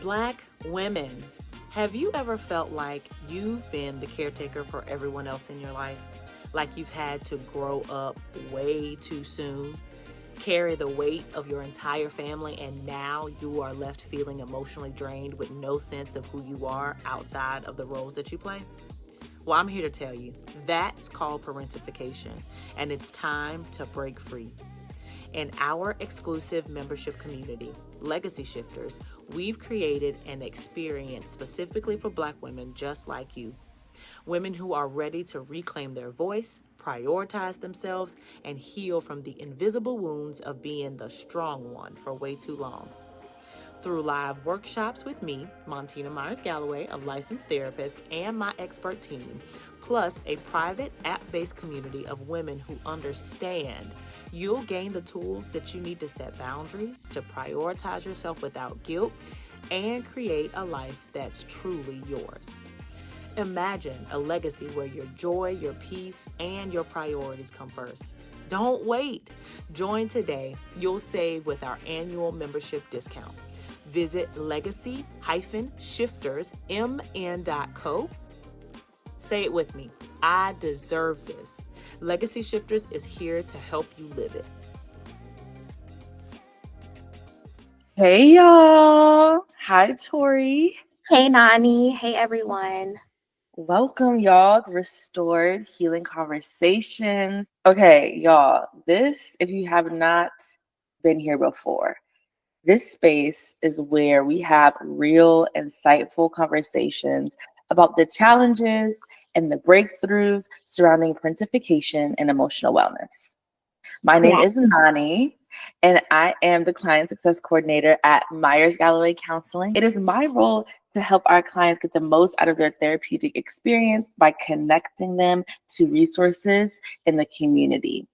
Black women, have you ever felt like you've been the caretaker for everyone else in your life? Like you've had to grow up way too soon, carry the weight of your entire family, and now you are left feeling emotionally drained with no sense of who you are outside of the roles that you play? Well, I'm here to tell you that's called parentification, and it's time to break free. In our exclusive membership community, Legacy Shifters, we've created an experience specifically for Black women just like you. Women who are ready to reclaim their voice, prioritize themselves, and heal from the invisible wounds of being the strong one for way too long. Through live workshops with me, Montina Galloway, a licensed therapist, and my expert team, plus a private app-based community of women who understand, you'll gain the tools that you need to set boundaries, to prioritize yourself without guilt, and create a life that's truly yours. Imagine a legacy where your joy, your peace, and your priorities come first. Don't wait. Join today. You'll save with our annual membership discount. Visit legacy-shiftersmn.co. Say it with me. I deserve this. Legacy Shifters is here to help you live it. Hey y'all. Hi Tori. Hey Nani. Hey everyone. Welcome y'all to Restored Healing Conversations. Okay, y'all, this, if you have not been here before, this space is where we have real, insightful conversations about the challenges and the breakthroughs surrounding parentification and emotional wellness. My name is Nani, and I am the Client Success Coordinator at Galloway Counseling. It is my role to help our clients get the most out of their therapeutic experience by connecting them to resources in the community.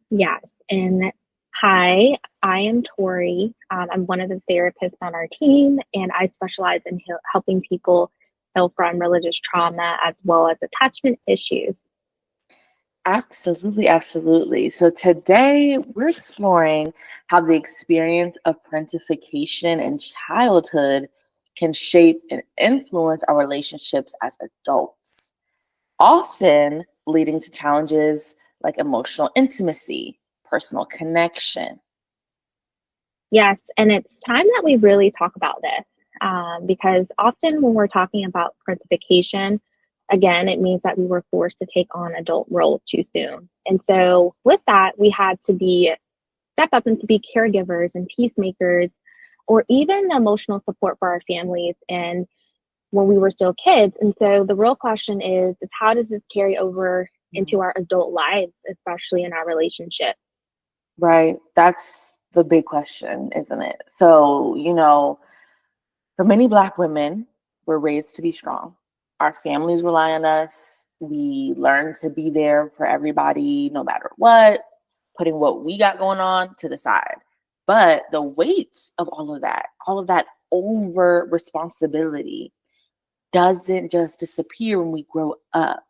Yes, and hi, I am Tori. I'm one of the therapists on our team, and I specialize in helping people heal from religious trauma as well as attachment issues. Absolutely. So today we're exploring how the experience of parentification in childhood can shape and influence our relationships as adults, often leading to challenges like emotional intimacy, personal connection. Yes, and it's time that we really talk about this because often when we're talking about parentification, again, it means that we were forced to take on adult roles too soon. And so with that, we had to step up and to be caregivers and peacemakers, or even emotional support for our families and when we were still kids. And so the real question is how does this carry over into our adult lives, especially in our relationships? Right. That's the big question, isn't it? So, for many Black women were raised to be strong. Our families rely on us. We learn to be there for everybody, no matter what, putting what we got going on to the side. But the weight of all of that over responsibility doesn't just disappear when we grow up.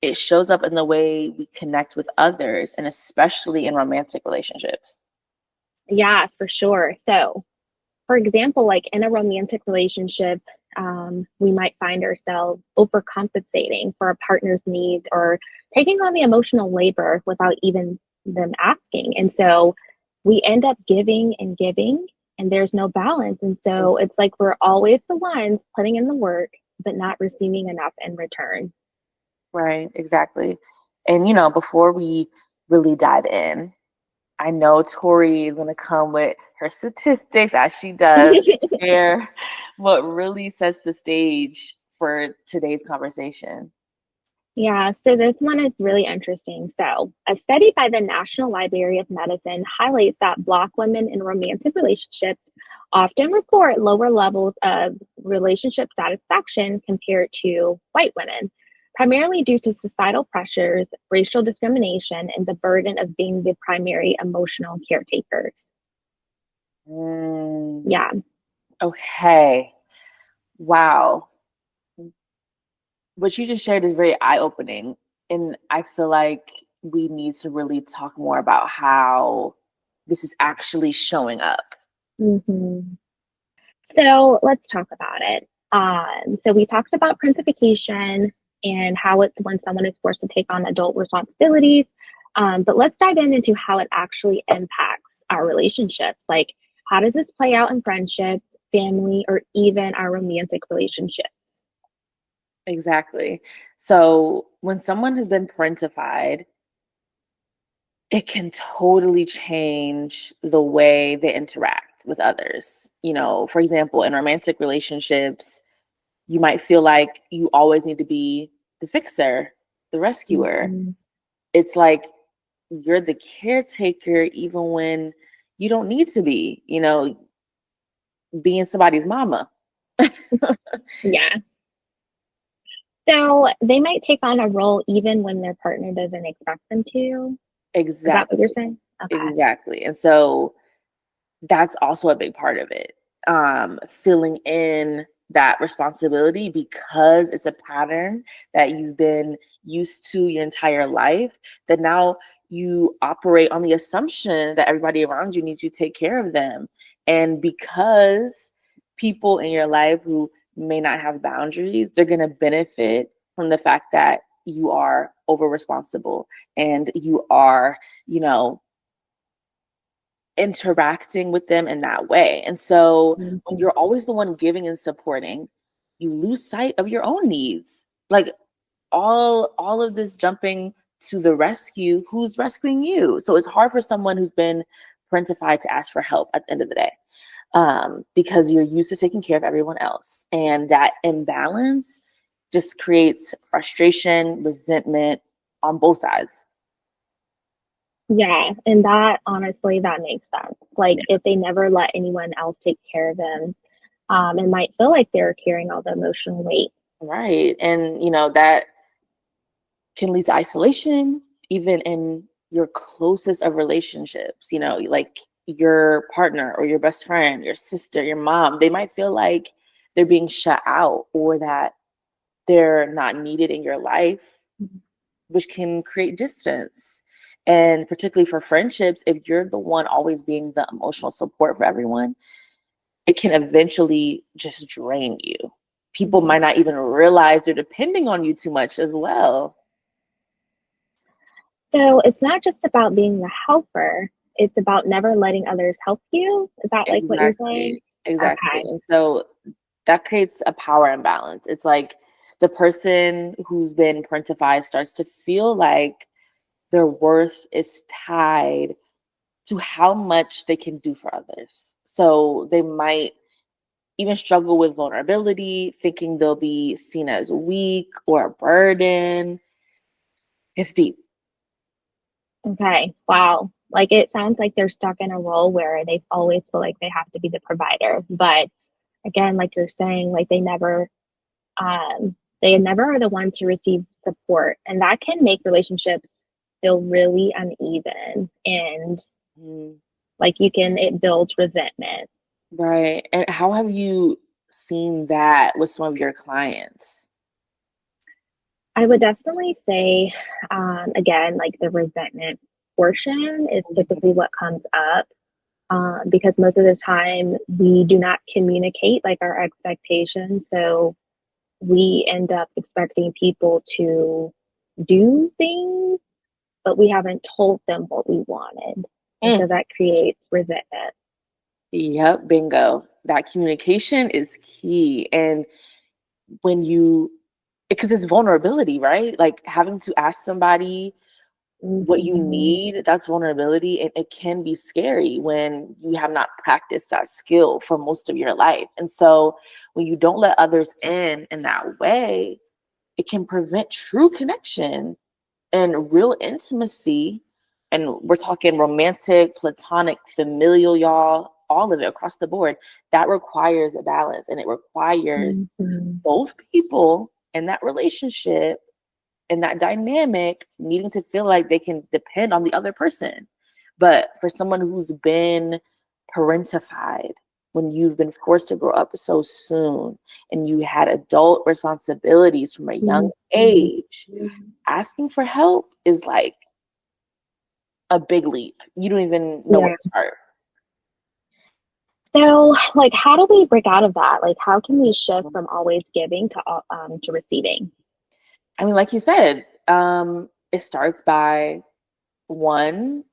It shows up in the way we connect with others, and especially in romantic relationships. Yeah, for sure. So, for example, like in a romantic relationship, we might find ourselves overcompensating for our partner's needs or taking on the emotional labor without even them asking. And so we end up giving and giving, and there's no balance. And so it's like we're always the ones putting in the work, but not receiving enough in return. Right, exactly. And, before we really dive in, I know Tori is going to come with her statistics as she does, share what really sets the stage for today's conversation. Yeah, so this one is really interesting. So, a study by the National Library of Medicine highlights that Black women in romantic relationships often report lower levels of relationship satisfaction compared to white women, primarily due to societal pressures, racial discrimination, and the burden of being the primary emotional caretakers. Yeah. Okay. Wow. What you just shared is very eye-opening. And I feel like we need to really talk more about how this is actually showing up. Mm-hmm. So let's talk about it. So we talked about parentification and how it's when someone is forced to take on adult responsibilities. But let's dive into how it actually impacts our relationships. Like, how does this play out in friendships, family, or even our romantic relationships? Exactly. So when someone has been parentified, it can totally change the way they interact with others. For example, in romantic relationships, you might feel like you always need to be the fixer, the rescuer. Mhm. It's like you're the caretaker even when you don't need to be, being somebody's mama. Yeah. So they might take on a role even when their partner doesn't expect them to. Is that what you're Exactly. saying? Okay. Exactly. And so that's also a big part of it. Filling in that responsibility because it's a pattern that you've been used to your entire life, that now you operate on the assumption that everybody around you needs you to take care of them. And because people in your life who may not have boundaries, they're going to benefit from the fact that you are over responsible and you are, you know, interacting with them in that way. And so when Mhm. you're always the one giving and supporting, you lose sight of your own needs. Like all of this jumping to the rescue, who's rescuing you? So it's hard for someone who's been parentified to ask for help at the end of the day, because you're used to taking care of everyone else. And that imbalance just creates frustration, resentment on both sides. Yeah, and that honestly, that makes sense. Like if they never let anyone else take care of them, it might feel like they're carrying all the emotional weight. Right. And that can lead to isolation, even in your closest of relationships, like your partner or your best friend, your sister, your mom. They might feel like they're being shut out or that they're not needed in your life, which can create distance. And particularly for friendships, if you're the one always being the emotional support for everyone, it can eventually just drain you. People Mhm. might not even realize they're depending on you too much as well. So it's not just about being the helper, it's about never letting others help you. Is that like what you're saying? Exactly. Exactly. Okay. And so that creates a power imbalance. It's like the person who's been parentified starts to feel like their worth is tied to how much they can do for others. So they might even struggle with vulnerability, thinking they'll be seen as weak or a burden. It's deep. Okay. Wow. Like it sounds like they're stuck in a role where they always feel like they have to be the provider. But again, like you're saying, like they never are the one to receive support. And that can make relationships feel really uneven and Mm, like it builds resentment. right. And how have you seen that with some of your clients? I would definitely say, again, like the resentment portion is typically what comes up, because most of the time we do not communicate like our expectations. So we end up expecting people to do things, but we haven't told them what we wanted. And Mm. so that creates resentment. Yep, bingo. That communication is key. And when because it's vulnerability, right? Like having to ask somebody what you Mhm. need, that's vulnerability. And it can be scary when you have not practiced that skill for most of your life. And so when you don't let others in that way, it can prevent true connection and real intimacy. And we're talking romantic, platonic, familial, y'all, all of it across the board. That requires a balance, and it requires Mhm. both people in that relationship and that dynamic needing to feel like they can depend on the other person. But for someone who's been parentified, when you've been forced to grow up so soon and you had adult responsibilities from a young Mhm. age, asking for help is like a big leap. You don't even know where Yeah. to start. So, like, how do we break out of that? Like, how can we shift from always giving to receiving? I mean, like you said, it starts by one,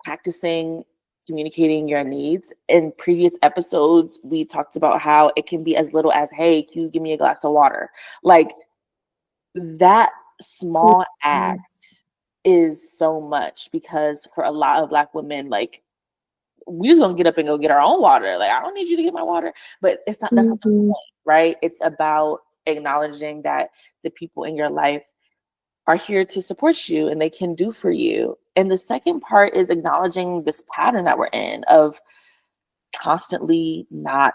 practicing communicating your needs. In previous episodes, we talked about how it can be as little as, hey, can you give me a glass of water? Like that small Mhm. act is so much, because for a lot of Black women, like, we just gonna get up and go get our own water. Like, I don't need you to get my water. But that's not the Mhm. point, right? It's about acknowledging that the people in your life are here to support you and they can do for you. And the second part is acknowledging this pattern that we're in of constantly not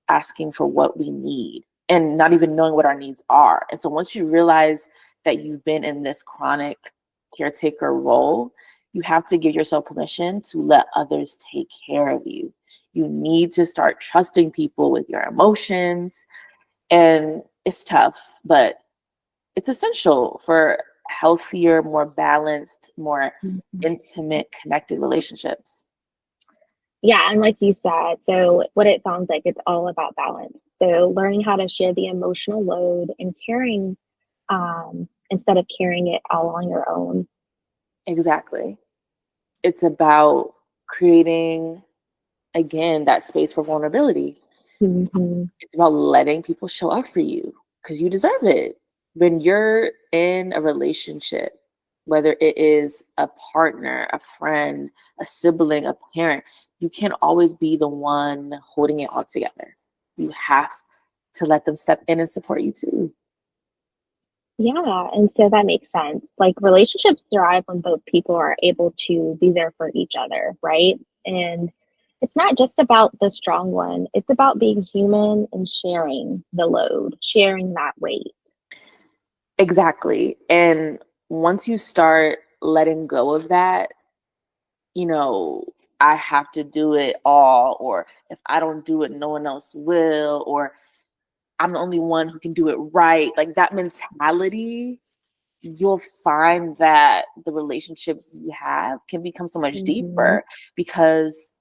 asking for what we need and not even knowing what our needs are. And so once you realize that you've been in this chronic caretaker role, you have to give yourself permission to let others take care of you. You need to start trusting people with your emotions. And it's tough, but it's essential for healthier, more balanced, more Mhm. intimate, connected relationships. Yeah, and like you said, so what it sounds like, it's all about balance. So learning how to share the emotional load and caring instead of carrying it all on your own. Exactly. It's about creating, again, that space for vulnerability. Hmm. It's about letting people show up for you because you deserve it. When you're in a relationship, whether it is a partner, a friend, a sibling, a parent, you can't always be the one holding it all together. You have to let them step in and support you too. Yeah, and so that makes sense. Like relationships thrive when both people are able to be there for each other, right? And it's not just about the strong one, it's about being human and sharing the load, sharing that weight. Exactly. And once you start letting go of that, you know, I have to do it all, or if I don't do it, no one else will, or I'm the only one who can do it right. Like that mentality, you'll find that the relationships you have can become so much Hmm. deeper because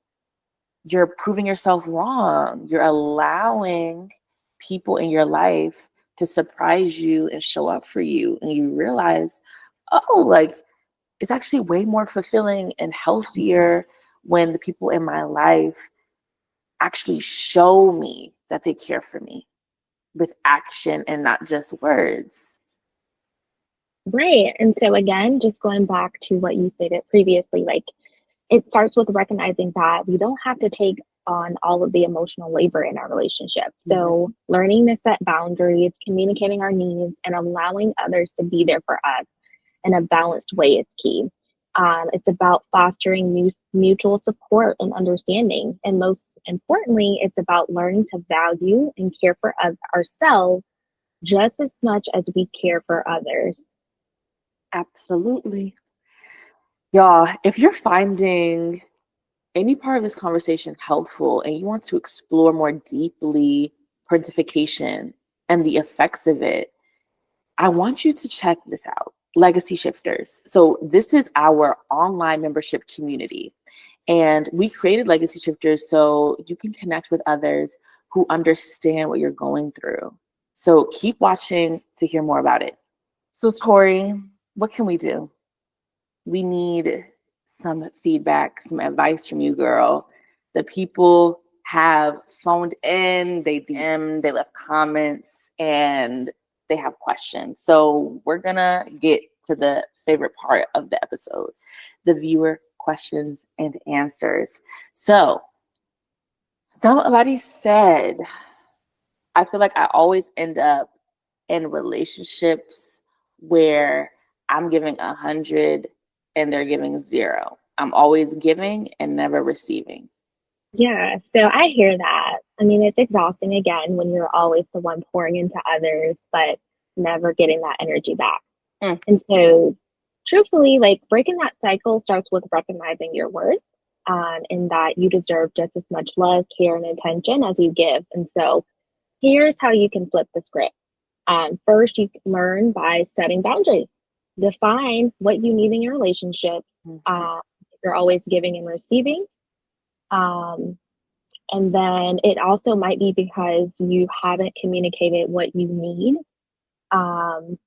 you're proving yourself wrong. You're allowing people in your life to surprise you and show up for you. And you realize, oh, like it's actually way more fulfilling and healthier when the people in my life actually show me that they care for me with action and not just words. Right. And so again, just going back to what you stated previously, like it starts with recognizing that we don't have to take on all of the emotional labor in our relationship. Mhm. So, learning to set boundaries, communicating our needs, and allowing others to be there for us in a balanced way is key. It's about fostering mutual support and understanding. And most importantly, it's about learning to value and care for ourselves just as much as we care for others. Absolutely. Y'all, if you're finding any part of this conversation helpful and you want to explore more deeply parentification and the effects of it, I want you to check this out, Legacy Shifters. So, this is our online membership community. And we created Legacy Shifters so you can connect with others who understand what you're going through. So, keep watching to hear more about it. So, Tori, what can we do? We need some feedback, some advice from you, girl. The people have phoned in, they DM, they left comments, and they have questions. So we're gonna get to the favorite part of the episode, the viewer questions and answers. So somebody said, I feel like I always end up in relationships where I'm giving 100 and they're giving 0. I'm always giving and never receiving. Yeah, so I hear that. I mean, it's exhausting again when you're always the one pouring into others, but never getting that energy back. Mm, And so, truthfully, like breaking that cycle starts with recognizing your worth and that you deserve just as much love, care, and attention as you give. And so, here's how you can flip the script. First, you can learn by setting boundaries. Define what you need in your relationship. mhm. If you're always giving and receiving. Um, And then it also might be because you haven't communicated what you need. Um,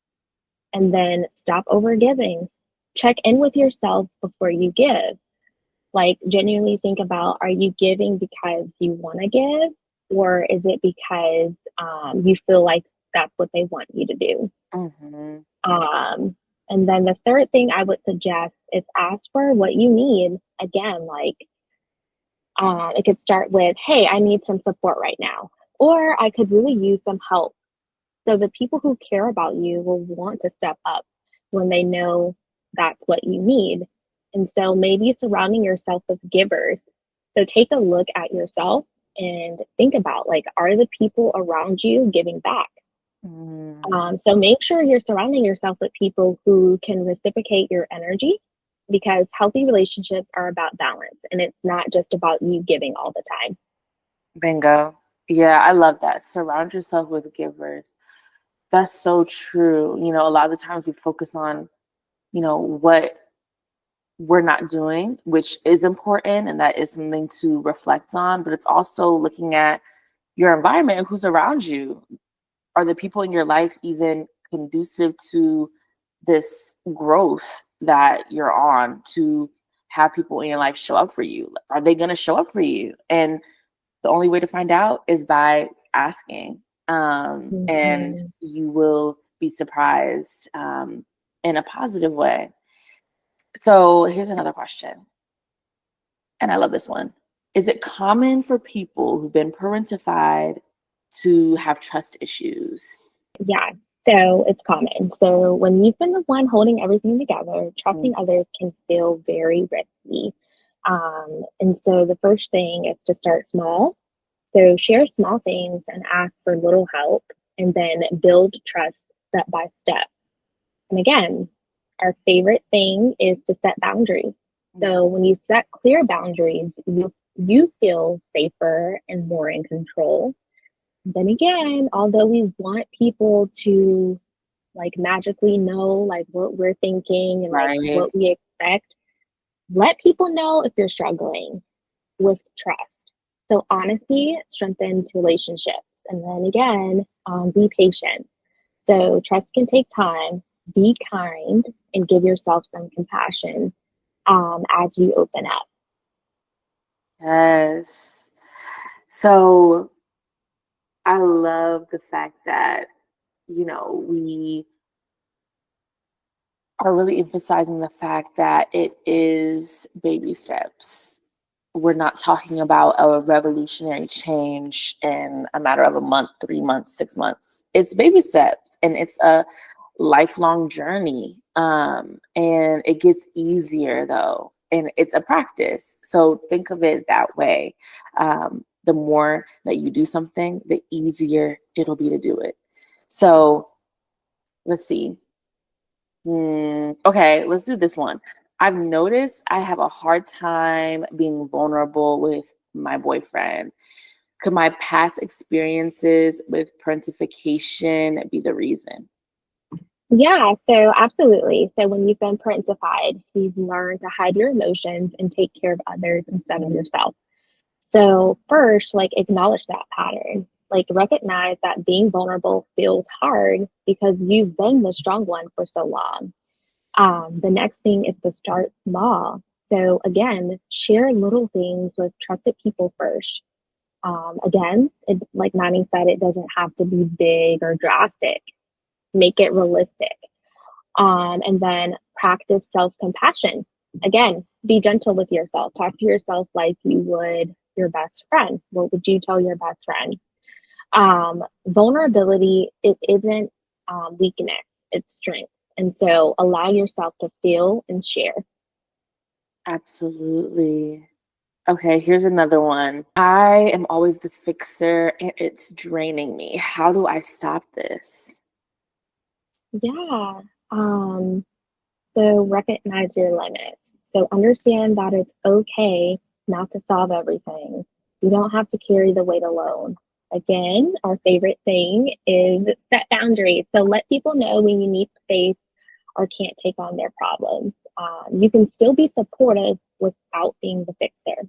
and then stop over giving. Check in with yourself before you give. Like, genuinely think about, are you giving because you want to give? Or is it because you feel like that's what they want you to do? Mm-hmm. And then the third thing I would suggest is ask for what you need. Again, like it could start with, hey, I need some support right now, or I could really use some help. So the people who care about you will want to step up when they know that's what you need. And so maybe surrounding yourself with givers. So take a look at yourself and think about, like, are the people around you giving back? So make sure you're surrounding yourself with people who can reciprocate your energy, because healthy relationships are about balance and it's not just about you giving all the time. Bingo. Yeah, I love that. Surround yourself with givers. That's so true. You know, a lot of the times we focus on, you know, what we're not doing, which is important and that is something to reflect on, but it's also looking at your environment and who's around you. Are the people in your life even conducive to this growth that you're on, to have people in your life show up for you? Are they going to show up for you? And the only way to find out is by asking. And Mm-hmm. you will be surprised in a positive way. So here's another question, and I love this one. Is it common for people who've been parentified to have trust issues? Yeah, so it's common. So when you've been the one holding everything together, Mm. trusting others can feel very risky. And so the first thing is to start small. So share small things and ask for little help, and then build trust step by step. And again, our favorite thing is to set boundaries. So when you set clear boundaries, you feel safer and more in control. Then again, although we want people to like magically know like what we're thinking and like Right. what we expect, let people know if you're struggling with trust. So honesty strengthens relationships. And then again, be patient. So trust can take time. Be kind and give yourself some compassion as you open up. Yes. So I love the fact that, you know, we are really emphasizing the fact that it is baby steps. We're not talking about a revolutionary change in a matter of a month, 3 months, 6 months. It's baby steps and it's a lifelong journey. And it gets easier though, and it's a practice. So think of it that way. The more that you do something, the easier it'll be to do it. So let's see. Okay, let's do this one. I've noticed I have a hard time being vulnerable with my boyfriend. Could my past experiences with parentification be the reason? Yeah, so absolutely. So when you've been parentified, you've learned to hide your emotions and take care of others instead of yourself. So first, like acknowledge that pattern. Like recognize that being vulnerable feels hard because you've been the strong one for so long. The next thing is to start small. So again, share little things with trusted people first. Again, like Manny said, it doesn't have to be big or drastic. Make it realistic. And then practice self compassion. Again, be gentle with yourself. Talk to yourself like you would your best friend. What would you tell your best friend? Vulnerability, it isn't weakness, it's strength. And so allow yourself to feel and share. Absolutely. Okay, here's another one. I am always the fixer and it's draining me. How do I stop this? Yeah. So recognize your limits. So understand that it's okay not to solve everything. You don't have to carry the weight alone. Again, our favorite thing is set boundaries. So let people know when you need space or can't take on their problems. You can still be supportive without being the fixer.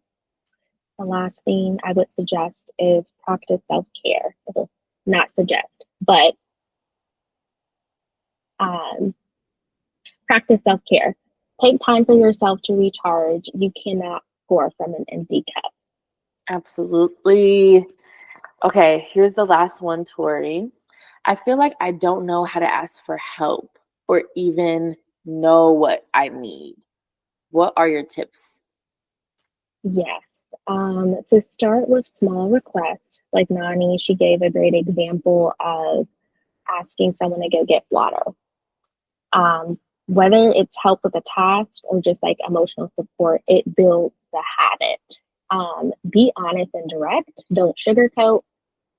last thing I would suggest is practice self-care. Well, not suggest, but um, practice self-care. Take time for yourself to recharge. You cannot pour from an empty cup. Absolutely. Okay, here's the last one, Tori. I feel like I don't know how to ask for help or even know what I need. What are your tips? Yes. So start with small requests. Like Nani, she gave a great example of asking someone to go get water. Whether it's help with a task or just like emotional support, it builds the habit. Be honest and direct. Don't sugarcoat.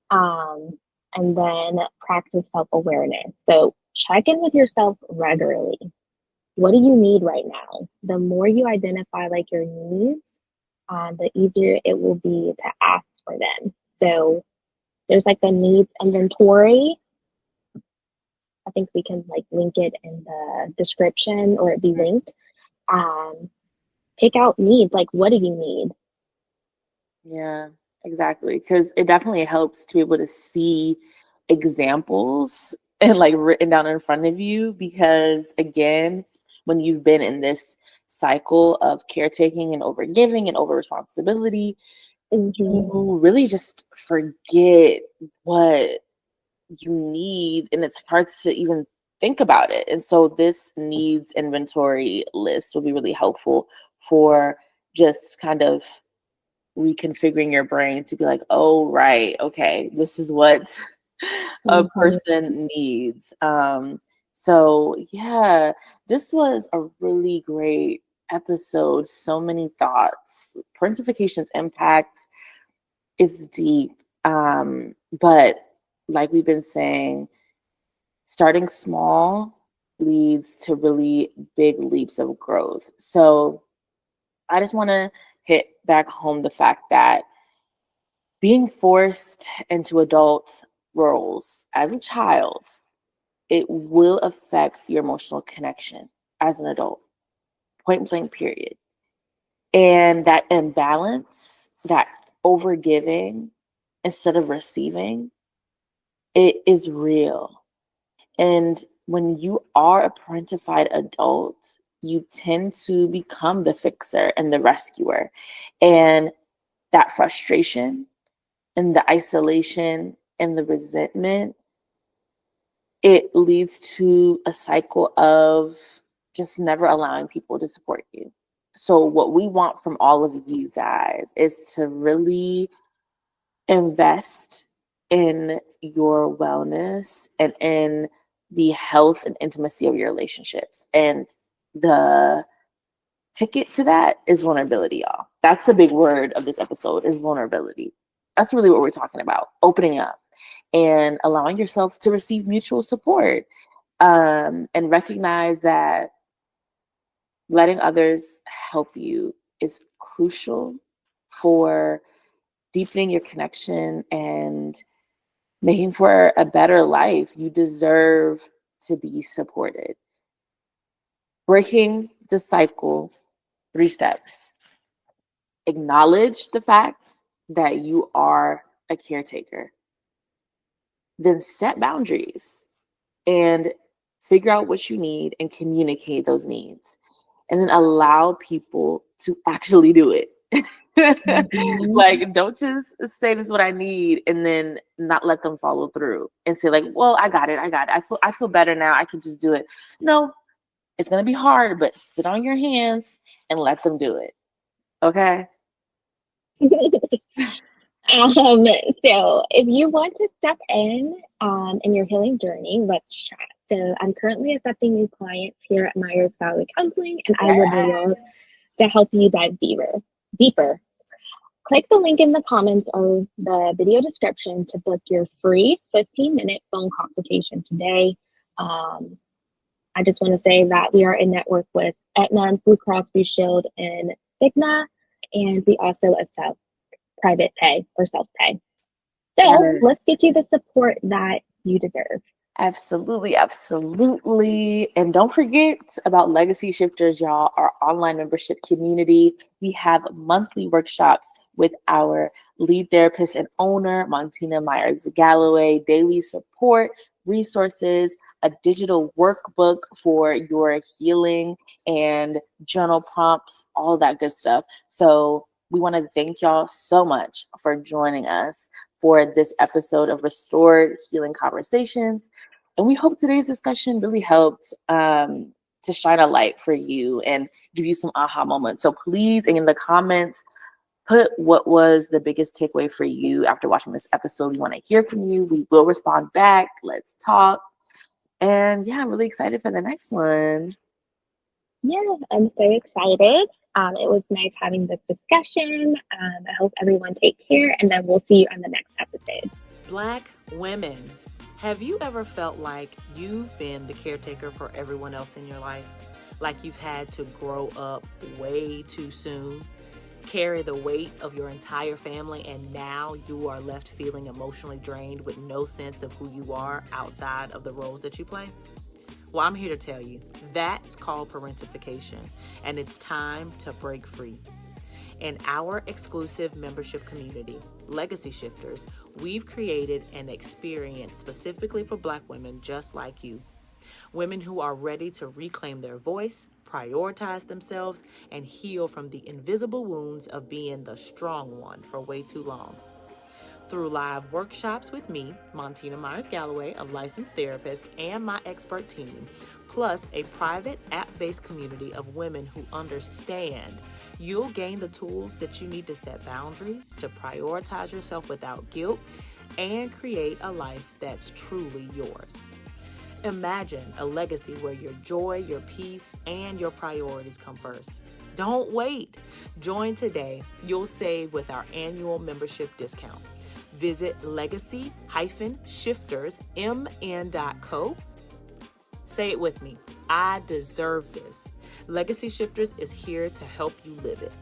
Um, and then practice self awareness. So check in with yourself regularly. What do you need right now? The more you identify like your needs, the easier it will be to ask for them. So there's like the needs inventory. I think we can like link it in the description or it be linked. Um, Pick out needs. Like, what do you need? Yeah, exactly. Because it definitely helps to be able to see examples and like written down in front of you. Because again, when you've been in this cycle of caretaking and overgiving and over responsibility, Mm-hmm. you really just forget what you need, and it's hard to even think about it. And so this needs inventory list will be really helpful for just kind of reconfiguring your brain to be like, oh, right, okay, this is what a Mm-hmm. person needs. So yeah, this was a really great episode. So many thoughts. Parentification's impact is deep. But like we've been saying, starting small leads to really big leaps of growth. So I just want to hit back home the fact that being forced into adult roles as a child, it will affect your emotional connection as an adult, point blank, period. And that imbalance, that overgiving instead of receiving, it is real. And when you are a parentified adult, you tend to become the fixer and the rescuer. And that frustration and the isolation and the resentment, it leads to a cycle of just never allowing people to support you. So what we want from all of you guys is to really invest in your wellness and in the health and intimacy of your relationships. And the ticket to that is vulnerability, y'all. That's the big word of this episode, is vulnerability. That's really what we're talking about. Opening up and allowing yourself to receive mutual support, and recognize that letting others help you is crucial for deepening your connection and making for a better life. You deserve to be supported. Breaking the cycle, 3 steps. Acknowledge the fact that you are a caretaker. Then set boundaries and figure out what you need and communicate those needs. And then allow people to actually do it. Mm-hmm. Like, don't just say this is what I need and then not let them follow through and say like, well, I got it. I feel better now. I can just do it. No, it's gonna be hard, but sit on your hands and let them do it. Okay. So if you want to step in your healing journey, let's chat. So I'm currently accepting new clients here at Myers Valley Counseling, and I would love to help you dive deeper. Click the link in the comments or the video description to book your free 15-minute phone consultation today. I just want to say that we are in network with Aetna, Blue Cross Blue Shield, and Cigna, and we also accept private pay or self-pay. So Yes. let's get you the support that you deserve. Absolutely, absolutely. And don't forget about Legacy Shifters, y'all, our online membership community. We have monthly workshops with our lead therapist and owner, Montina Myers Galloway, daily support, resources, a digital workbook for your healing and journal prompts, all that good stuff. So we want to thank y'all so much for joining us for this episode of Restored Healing Conversations. And we hope today's discussion really helped to shine a light for you and give you some aha moments. So please, in the comments, put what was the biggest takeaway for you after watching this episode. We want to hear from you. We will respond back. Let's talk. And yeah, I'm really excited for the next one. Yeah, I'm so excited. It was nice having this discussion. I hope everyone take care, and then we'll see you on the next episode. Black women, have you ever felt like you've been the caretaker for everyone else in your life? Like you've had to grow up way too soon, carry the weight of your entire family, and now you are left feeling emotionally drained with no sense of who you are outside of the roles that you play? Well, I'm here to tell you, that's called parentification, and it's time to break free. In our exclusive membership community, Legacy Shifters, we've created an experience specifically for Black women just like you. Women who are ready to reclaim their voice, prioritize themselves, and heal from the invisible wounds of being the strong one for way too long. Through live workshops with me, Montina Myers Galloway, a licensed therapist, and my expert team, plus a private app-based community of women who understand, you'll gain the tools that you need to set boundaries, to prioritize yourself without guilt, and create a life that's truly yours. Imagine a legacy where your joy, your peace, and your priorities come first. Don't wait. Join today. You'll save with our annual membership discount. Visit legacy-shiftersmn.co. Say it with me. I deserve this. Legacy Shifters is here to help you live it.